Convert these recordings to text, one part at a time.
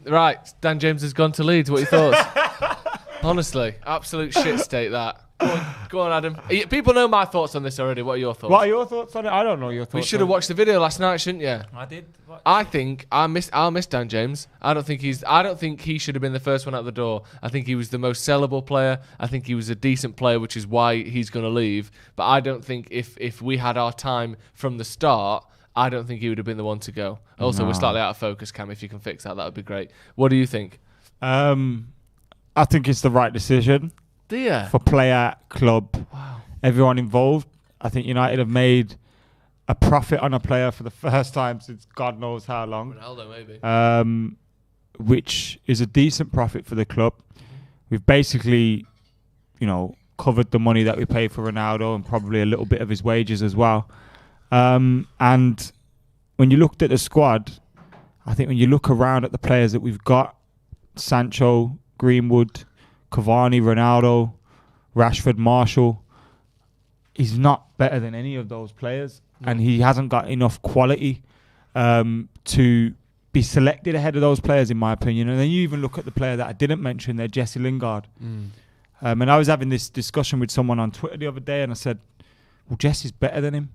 Right, Dan James has gone to Leeds. What are your thoughts? Honestly, absolute shit state that. Go on, Adam. People know my thoughts on this already. What are your thoughts? What are your thoughts on it? I don't know your thoughts. We should have watched the video last night, shouldn't you? I did. I think I miss Dan James. I don't think he should have been the first one out the door. I think he was the most sellable player. I think he was a decent player, which is why he's going to leave. But I don't think if we had our time from the start, I don't think he would have been the one to go. Also, we're slightly out of focus, Cam. If you can fix that would be great. What do you think? I think it's the right decision. Do you? For player, club, everyone involved. I think United have made a profit on a player for the first time since God knows how long. Ronaldo, maybe. Which is a decent profit for the club. We've basically, covered the money that we paid for Ronaldo and probably a little bit of his wages as well. And when you looked at the squad, I think when you look around at the players that we've got, Sancho, Greenwood, Cavani, Ronaldo, Rashford, Marshall, he's not better than any of those players. And he hasn't got enough quality to be selected ahead of those players, in my opinion. And then you even look at the player that I didn't mention there, Jesse Lingard. And I was having this discussion with someone on Twitter the other day, and I said, well, Jesse's better than him.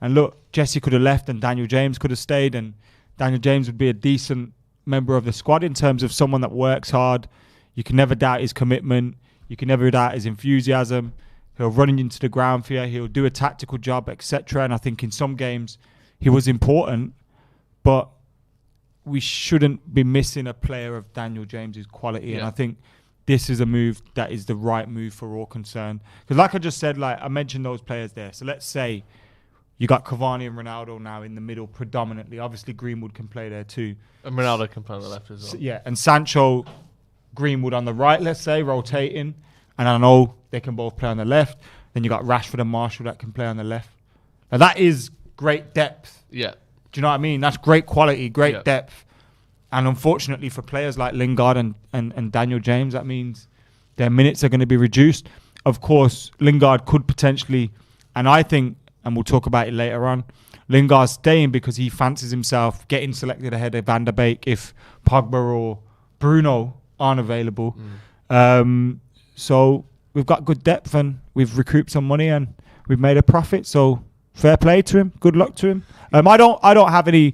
And look, Jesse could have left and Daniel James could have stayed, and Daniel James would be a decent member of the squad in terms of someone that works hard. You can never doubt his commitment. You can never doubt his enthusiasm. He'll run into the ground for you. He'll do a tactical job, etc. And I think in some games he was important, but we shouldn't be missing a player of Daniel James's quality. Yeah. And I think this is a move that is the right move for all concerned. Because like I just said, I mentioned those players there. So let's say you got Cavani and Ronaldo now in the middle predominantly. Obviously Greenwood can play there too. And Ronaldo can play on the left as well. Yeah, and Sancho, Greenwood on the right, let's say, rotating. And I know they can both play on the left. Then you got Rashford and Marshall that can play on the left. Now that is great depth. Yeah. Do you know what I mean? That's great quality, great depth. And unfortunately for players like Lingard and Daniel James, that means their minutes are going to be reduced. Of course, Lingard could potentially, and I think, and we'll talk about it later on, Lingard's staying because he fancies himself getting selected ahead of Van der Beek if Pogba or Bruno aren't available. So we've got good depth and we've recouped some money and we've made a profit. So fair play to him. Good luck to him. I don't have any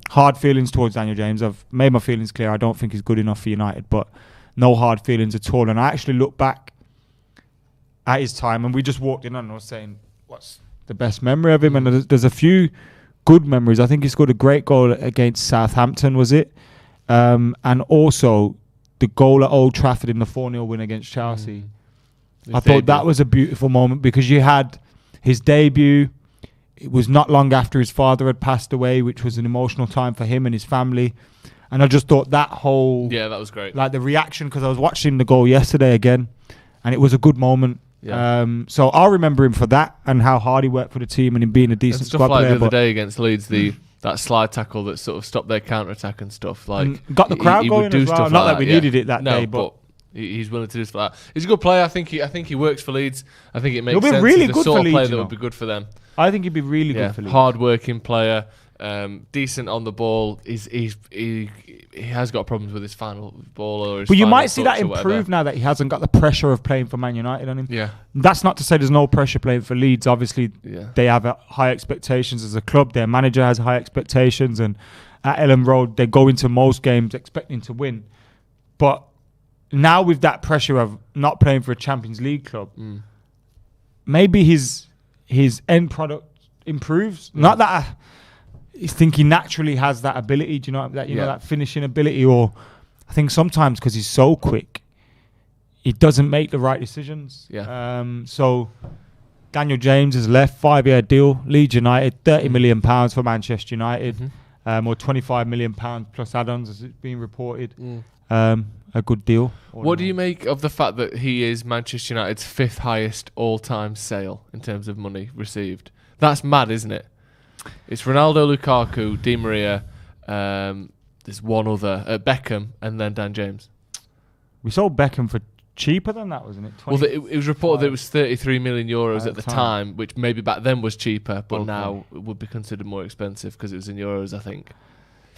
hard feelings towards Daniel James. I've made my feelings clear. I don't think he's good enough for United, but no hard feelings at all. And I actually look back at his time, and we just walked in and I was saying, what's the best memory of him? And there's a few good memories. I think he scored a great goal against Southampton, was it? And also the goal at Old Trafford in the 4-0 win against Chelsea. I thought that was a beautiful moment because you had his debut. It was not long after his father had passed away, which was an emotional time for him and his family. And I just thought that whole... Yeah, that was great. Like the reaction, because I was watching the goal yesterday again, and it was a good moment. Yeah. So I'll remember him for that and how hard he worked for the team and him being a decent squad player. Stuff like the other day against Leeds, that slide tackle that sort of stopped their counter-attack and stuff. Like got the crowd going as well. Not that we needed it that day, but he's willing to do stuff like that. He's a good player. I think he works for Leeds. I think it makes sense. He'll be really he's good the sort for of Leeds, player that would be good for them. I think he'd be really good for Leeds. Hard-working player, decent on the ball. He has got problems with his final ball or his But you final might see that touch improve now that he hasn't got the pressure of playing for Man United on him. Yeah. That's not to say there's no pressure playing for Leeds. Obviously, they have high expectations as a club. Their manager has high expectations. And at Ellen Road, they go into most games expecting to win. But now with that pressure of not playing for a Champions League club, maybe his end product improves. Not that I think he naturally has that ability, do you know that finishing ability, or I think sometimes because he's so quick, he doesn't make the right decisions. So Daniel James has left, 5-year deal, Leeds United, £30 million for Manchester United, or £25 million plus add-ons as it's been reported. A good deal. What do you make of the fact that he is Manchester United's 5th highest all-time sale in terms of money received? That's mad, isn't it? It's Ronaldo, Lukaku, Di Maria, there's one other, Beckham, and then Dan James. We sold Beckham for cheaper than that, wasn't it? Well, it was reported that it was 33 million euros at the time, which maybe back then was cheaper, but now it would be considered more expensive because it was in euros, I think.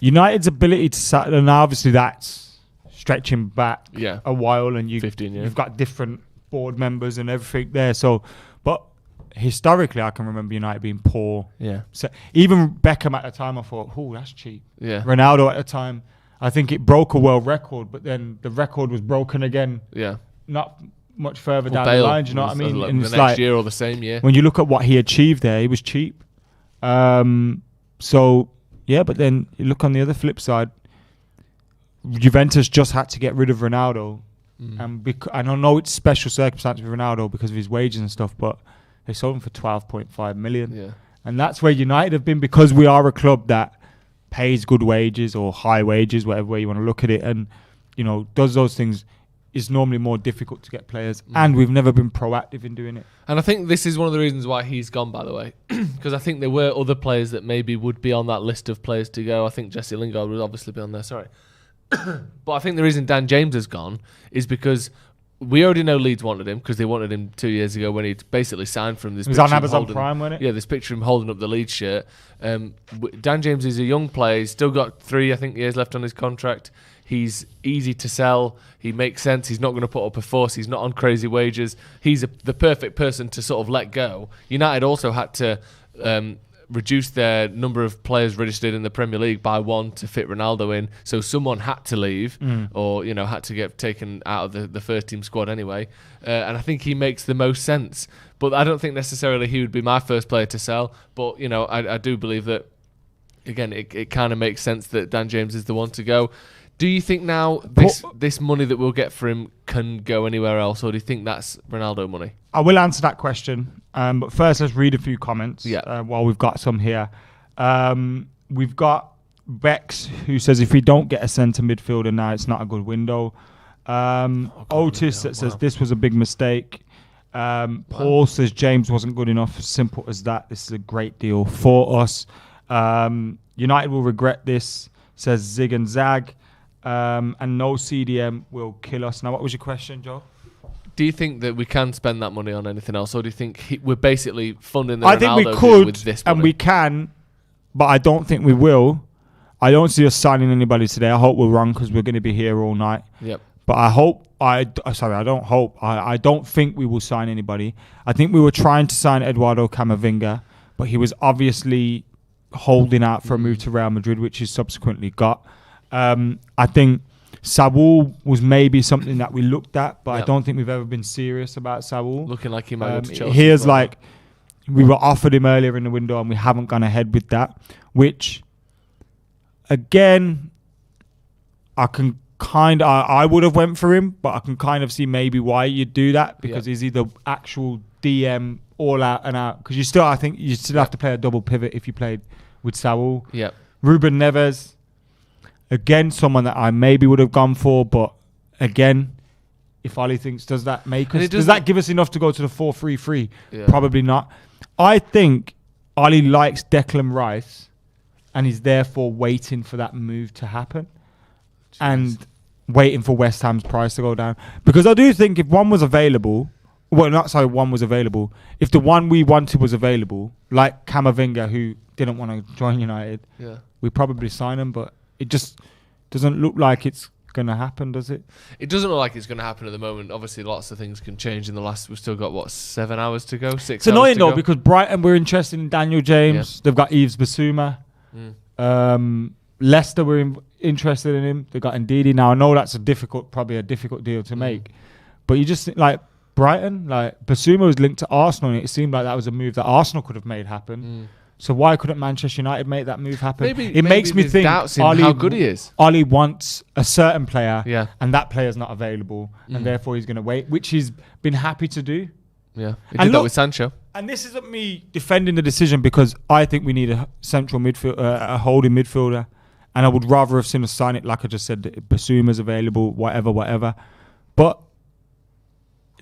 United's ability to settle, and obviously that's stretching back a while, and 15 years. You've got different board members and everything there. So, but historically, I can remember United being poor. Yeah. So even Beckham at the time, I thought, oh, that's cheap. Yeah. Ronaldo at the time, I think it broke a world record, but then the record was broken again. Yeah. Not much further Well, down Bale the line. Do you know what I mean? And the next year or the same year. When you look at what he achieved there, he was cheap. So yeah, but then you look on the other flip side. Juventus just had to get rid of Ronaldo, and I don't know it's special circumstances with Ronaldo because of his wages and stuff, but they sold him for 12.5 million. Yeah. And that's where United have been, because we are a club that pays good wages or high wages, whatever way you want to look at it, and does those things. It's normally more difficult to get players, and we've never been proactive in doing it. And I think this is one of the reasons why he's gone, by the way, because I think there were other players that maybe would be on that list of players to go. I think Jesse Lingard would obviously be on there, sorry. But I think the reason Dan James has gone is because we already know Leeds wanted him, because they wanted him 2 years ago when he'd basically signed from this. It was on Amazon Prime, wasn't it? Yeah, this picture of him holding up the Leeds shirt. Dan James is a young player. He's still got 3, I think, years left on his contract. He's easy to sell. He makes sense. He's not going to put up a fuss. He's not on crazy wages. He's the perfect person to sort of let go. United also had to reduce their number of players registered in the Premier League by 1 to fit Ronaldo in. So someone had to leave or, had to get taken out of the first team squad anyway. And I think he makes the most sense. But I don't think necessarily he would be my first player to sell. But, I do believe that, again, it kind of makes sense that Dan James is the one to go. Do you think now this money that we'll get for him can go anywhere else, or do you think that's Ronaldo money? I will answer that question, but first let's read a few comments while we've got some here. We've got Bex, who says if we don't get a centre midfielder now, it's not a good window. Otis that says this was a big mistake. Paul says James wasn't good enough. Simple as that. This is a great deal for us. United will regret this, says Zig and Zag. And no CDM will kill us. Now, what was your question, Joe? Do you think that we can spend that money on anything else, or do you think we're basically funding the I Ronaldo think we deal could, with this money? And we can, but I don't think we will. I don't see us signing anybody today. I hope we're wrong, because we're going to be here all night. Yep. But I don't think we will sign anybody. I think we were trying to sign Eduardo Camavinga, but he was obviously holding out for a move to Real Madrid, which he subsequently got. I think Saul was maybe something that we looked at, but I don't think we've ever been serious about Saul. Looking like he might go to Chelsea. Here's like, we were offered him earlier in the window and we haven't gone ahead with that, which, again, I would have went for him, but I can kind of see maybe why you'd do that, because is he the actual DM all out and out? Because I think you still have to play a double pivot if you played with Saul. Yeah. Ruben Neves. Again, someone that I maybe would have gone for, but again, if Ali thinks, does that give us enough to go to the 4-3-3? Yeah. Probably not. I think Ali likes Declan Rice and is therefore waiting for that move to happen. Jeez. And waiting for West Ham's price to go down. Because I do think if one was available, if the one we wanted was available, like Camavinga, who didn't want to join United, we'd probably sign him, but it just doesn't look like it's going to happen, does it? It doesn't look like it's going to happen at the moment. Obviously, lots of things can change in the last... We've still got, 7 hours to go? 6 hours to go? It's annoying, though, because Brighton were interested in Daniel James. Yeah. They've got Yves Bissouma. Leicester were interested in him. They've got Ndidi. Now, I know that's probably a difficult deal to make. But you just think, Brighton, Bissouma was linked to Arsenal, and it seemed like that was a move that Arsenal could have made happen. So why couldn't Manchester United make that move happen? It makes me think how good he is. Oli wants a certain player, and that player's not available, and therefore he's going to wait, which he's been happy to do. Yeah, he did that with Sancho. And this isn't me defending the decision, because I think we need a central midfield, a holding midfielder, and I would rather have seen us sign it, like I just said, Bissouma's available, whatever. But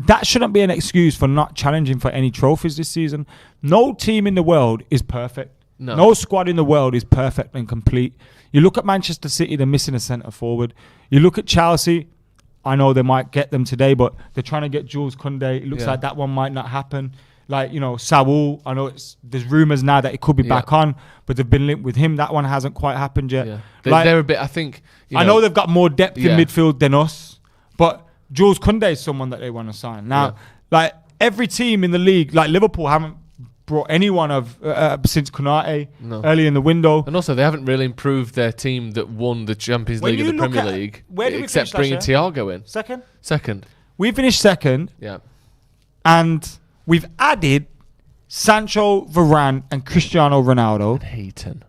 that shouldn't be an excuse for not challenging for any trophies this season. No team in the world is perfect. No squad in the world is perfect and complete. You look at Manchester City, they're missing a centre forward. You look at Chelsea, I know they might get them today, but they're trying to get Jules Koundé. It looks like that one might not happen. Like, Saul, I know there's rumours now that it could be back on, but they've been linked with him. That one hasn't quite happened yet. Yeah. They're a bit, I think... I know they've got more depth in midfield than us, but Jules Koundé is someone that they want to sign. Now, like, every team in the league, like Liverpool haven't brought anyone since Konate early in the window. And also, they haven't really improved their team that won the Champions League and the Premier League, except bringing Thiago in. Second. We finished second. Yeah. And we've added Sancho, Varane, and Cristiano Ronaldo. And Heaton.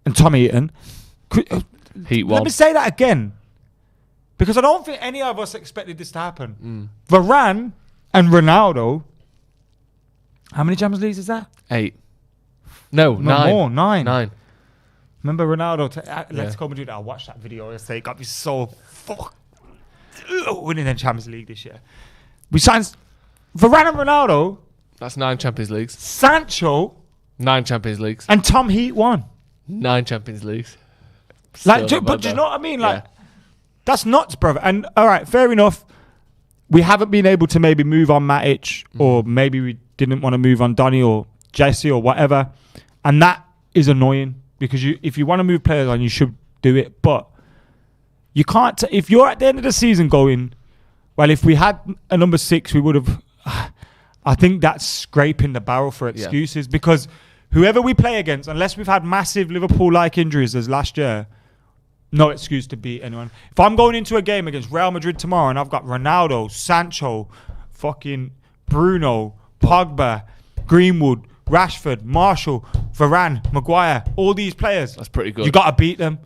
And Tom Heaton. Heat one. Let me say that again. Because I don't think any of us expected this to happen. Varane and Ronaldo. How many Champions Leagues is that? 8. No, 9. More, 9. 9. Remember Ronaldo? Let's go and do that. I watched that video yesterday. It got me so winning the Champions League this year. We signed Varane and Ronaldo. That's 9 Champions Leagues. Sancho. 9 Champions Leagues. And Tom Heat 1. 9 Champions Leagues. But do you know what I mean? Like, that's nuts, brother. And all right, fair enough. We haven't been able to maybe move on Matic, or maybe we didn't want to move on Donny or Jesse or whatever. And that is annoying because if you want to move players on, you should do it. But you can't. If you're at the end of the season going, well, if we had a number 6, we would have. I think that's scraping the barrel for excuses because whoever we play against, unless we've had massive Liverpool-like injuries as last year, no excuse to beat anyone. If I'm going into a game against Real Madrid tomorrow and I've got Ronaldo, Sancho, fucking Bruno, Pogba, Greenwood, Rashford, Marshall, Varane, Maguire, all these players. That's pretty good. You got to beat them.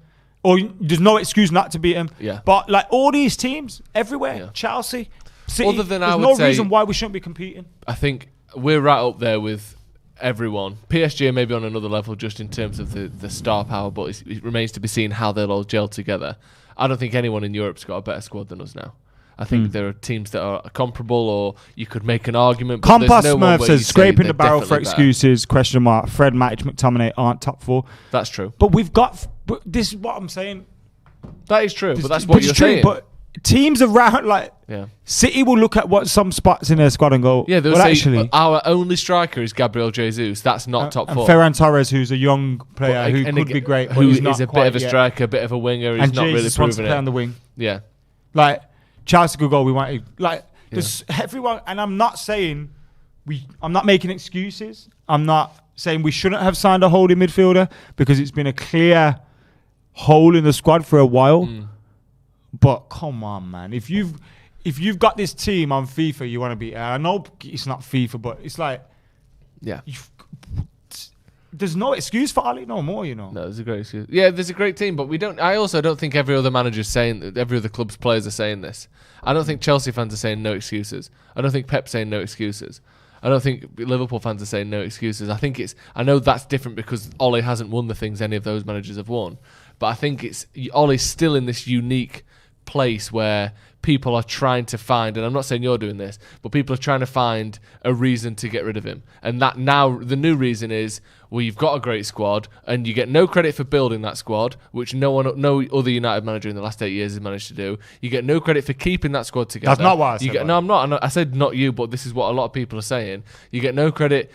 Or there's no excuse not to beat them. Yeah. But like all these teams, everywhere, Chelsea, City, Other than there's no reason why we shouldn't be competing. I think we're right up there with everyone. PSG are maybe on another level just in terms of the star power, but it remains to be seen how they'll all gel together. I don't think anyone in Europe's got a better squad than us now. I think there are teams that are comparable, or you could make an argument. But Compass there's no Smurf says scraping the barrel for excuses. Question mark. Fred, Matic, McTominay aren't top 4. That's true. But we've got. But this is what I'm saying. That is true. But that's what you're saying. But teams around, like City, will look at what some spots in their squad and go, yeah, they'll well, say actually, our only striker is Gabriel Jesus. That's not top 4. And Ferran Torres, who's a young player who could be great, who is a bit of a striker, a bit of a winger. He's not really Jesus wants to proven play it. on the wing. Yeah, like Chelsea could go. We want there's everyone, and I'm not saying I'm not making excuses. I'm not saying we shouldn't have signed a holding midfielder because it's been a clear hole in the squad for a while. But come on, man. If you've got this team on FIFA, you want to be. I know it's not FIFA, but it's like, there's no excuse for Ali no more. No, there's a great excuse. Yeah, there's a great team, but we don't. I also don't think every other manager's saying. Every other club's players are saying this. I don't think Chelsea fans are saying no excuses. I don't think Pep's saying no excuses. I don't think Liverpool fans are saying no excuses. I know that's different because Ole hasn't won the things any of those managers have won. But I think Ole's still in this unique place where people are trying to find, and I'm not saying you're doing this, but people are trying to find a reason to get rid of him. And that now the new reason is, well, you've got a great squad and you get no credit for building that squad, which no other United manager in the last 8 years has managed to do. You get no credit for keeping that squad together. That's not what I said. No, I'm not. I said not you, but this is what a lot of people are saying. You get no credit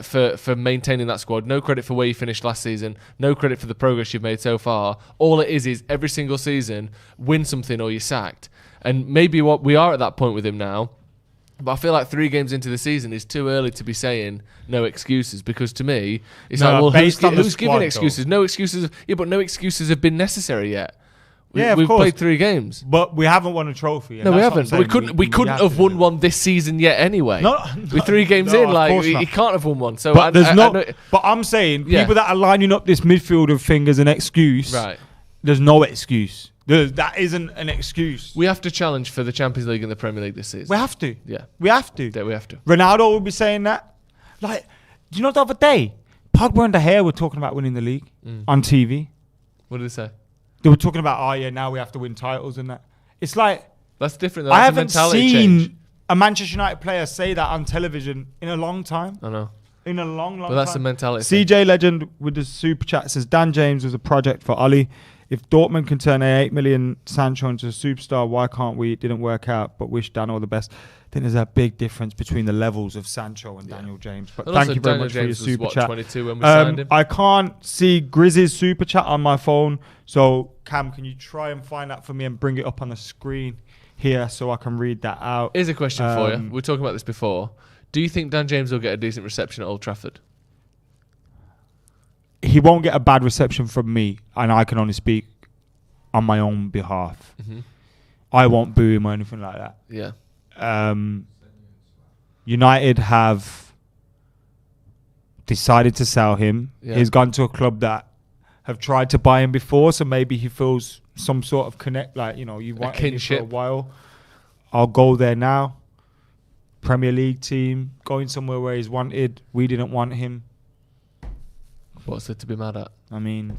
for maintaining that squad, no credit for where you finished last season, no credit for the progress you've made so far. All it is every single season, win something or you're sacked. And maybe what we are at that point with him now, but I feel like 3 games into the season is too early to be saying no excuses, because to me, it's who's giving excuses? No excuses. Yeah, but no excuses have been necessary yet. We've played 3 games, but we haven't won a trophy. No, we haven't. But we couldn't have won one this season yet anyway. With 3 games in, he can't have won one. So, but but I'm saying people that are lining up this midfielder thing as an excuse. Right. There's no excuse. That isn't an excuse. We have to challenge for the Champions League and the Premier League this season. We have to. Yeah. We have to. Yeah, we have to. Ronaldo will be saying that. Like, do you know the other day, Pogba and De Gea were talking about winning the league on TV. What did they say? They were talking about, now we have to win titles and that. It's like... That's different. I haven't seen a Manchester United player say that on television in a long time. I know. In a long time. But that's the mentality. CJ Legend with the super chat says, Dan James was a project for Ollie. If Dortmund can turn a 8 million Sancho into a superstar, why can't we? It didn't work out, but wish Dan all the best. I think there's a big difference between the levels of Sancho and Daniel James. But thank you very much for your super chat. 22 when we signed him. I can't see Grizz's super chat on my phone. So, Cam, can you try and find that for me and bring it up on the screen here so I can read that out? Here's a question for you. We were talking about this before. Do you think Dan James will get a decent reception at Old Trafford? He won't get a bad reception from me, and I can only speak on my own behalf. Mm-hmm. I won't boo him or anything like that. Yeah. United have decided to sell him. Yeah. He's gone to a club that have tried to buy him before, so maybe he feels some sort of connect, like, you know, you want him for a while. I'll go there now. Premier League team, going somewhere where he's wanted. We didn't want him. What's there to be mad at? I mean,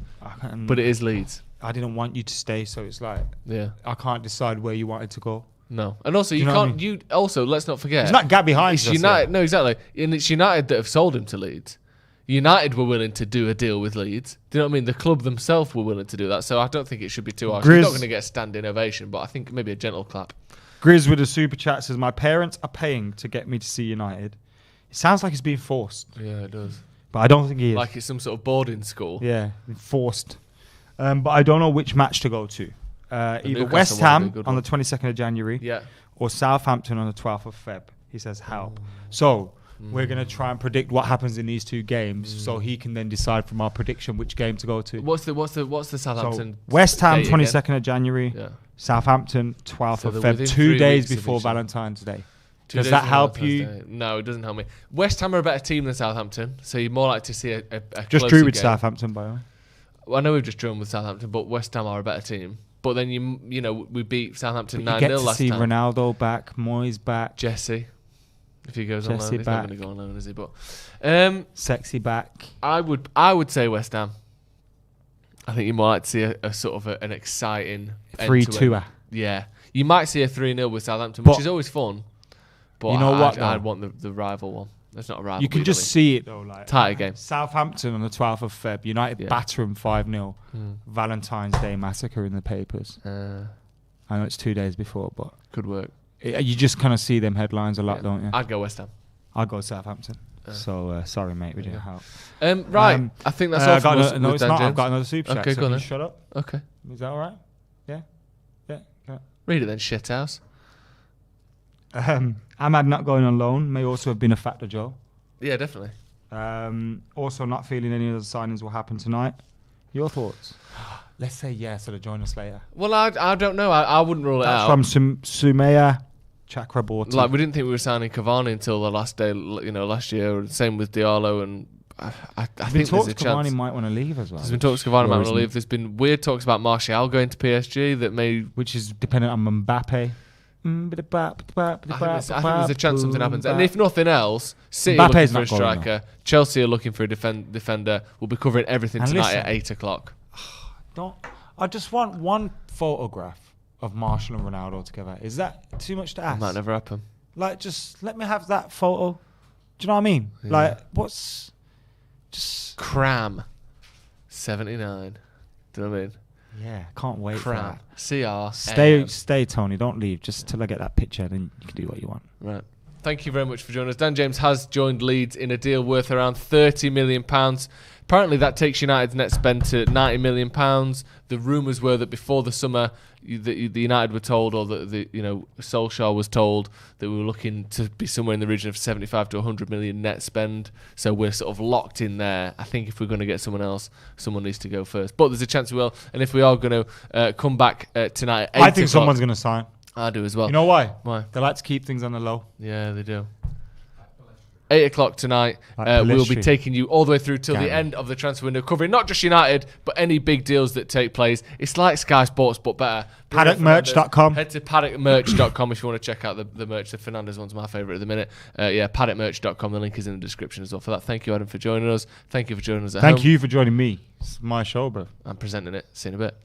but it is Leeds. I didn't want you to stay, so it's like, yeah, I can't decide where you wanted to go. No, and also you can't. I mean? You also, let's not forget, it's not gap behind. It's United. No, exactly, and it's United that have sold him to Leeds. United were willing to do a deal with Leeds. Do you know what I mean? The club themselves were willing to do that, so I don't think it should be too harsh. He's not going to get a standing ovation, but I think maybe a gentle clap. Grizz with a super chat says, "My parents are paying to get me to see United." It sounds like it's being forced. Yeah, it does. But I don't think he is. Like it's some sort of boarding school. Yeah, forced. But I don't know which match to go to. Either West Ham on the 22nd of January, or Southampton on the 12th of Feb. He says, help. So we're going to try and predict what happens in these two games, so he can then decide from our prediction which game to go to. What's the Southampton? So West Ham 22nd of January, Southampton 12th of Feb, 2 days before Valentine's Day. Does that help you? No, it doesn't help me. West Ham are a better team than Southampton, so you're more likely to see a just drew with game. Southampton, by the way. Well, I know we've just drawn with Southampton, but West Ham are a better team. But then you know we beat Southampton 9-0 last time. You get to see Ronaldo back, Moyes back, Jesse, if he goes on loan, he's not going to go on loan, is he? But sexy back. I would say West Ham. I think you might like to see a sort of an exciting 3-2. Yeah, you might see a 3-0 with Southampton, which is always fun. But you know what? I'd want the rival one. That's not a rival. You can just see it though, like tighter game. Southampton on the 12th of Feb. United batter them 5-0. Valentine's Day massacre in the papers. I know it's 2 days before, but could work. You just kind of see them headlines a lot, don't you? I'd go West Ham. I'd go Southampton. So sorry, mate, we didn't help. Right, I think that's all. No, it's not. I've got another super chat. Okay, go on then. Shut up. Okay. Is that all right? Yeah. Read it then, shithouse. Ahmad not going on loan may also have been a factor, Joe. Yeah, definitely. Also, not feeling any of the signings will happen tonight. Your thoughts? Let's say yes, so to join us later. Well, I don't know. I wouldn't rule it out. From Sumaya Chakraborty. Like, we didn't think we were signing Cavani until the last day, last year. Same with Diallo, and I think there's a chance. Cavani might want to leave as well. There's been talks Cavani might want to leave. There's been weird talks about Martial going to PSG that may... Which is dependent on Mbappe. I think there's a chance something happens. And if nothing else, City are looking for a striker. Chelsea are looking for a defender. We'll be covering everything tonight at 8 o'clock. I just want one photograph of Martial and Ronaldo together. Is that too much to ask? That might never happen. Like, just let me have that photo. Do you know what I mean? Yeah. Like, what's... Just... Cram. 79. Do you know what I mean? Yeah, can't wait for that. CR. Stay, Tony. Don't leave. Just till I get that picture, then you can do what you want. Right. Thank you very much for joining us. Dan James has joined Leeds in a deal worth around £30 million. Apparently, that takes United's net spend to £90 million. The rumours were that before the summer, the United were told, or that Solskjaer was told, that we were looking to be somewhere in the region of 75 to 100 million net spend. So we're sort of locked in there. I think if we're going to get someone else, someone needs to go first. But there's a chance we will. And if we are going to come back tonight at 8 I think someone's going to sign. I do as well. You know why? Why? They like to keep things on the low. Yeah, they do. 8 o'clock tonight, we'll be taking you all the way through till the end of the transfer window, covering not just United, but any big deals that take place. It's like Sky Sports, but better. PaddockMerch.com. Head to PaddockMerch.com if you want to check out the merch. The Fernandez one's my favourite at the minute. PaddockMerch.com. The link is in the description as well. For that, thank you, Adam, for joining us. Thank you for joining us at home. Thank you for joining me. It's my show, bro. I'm presenting it. See you in a bit.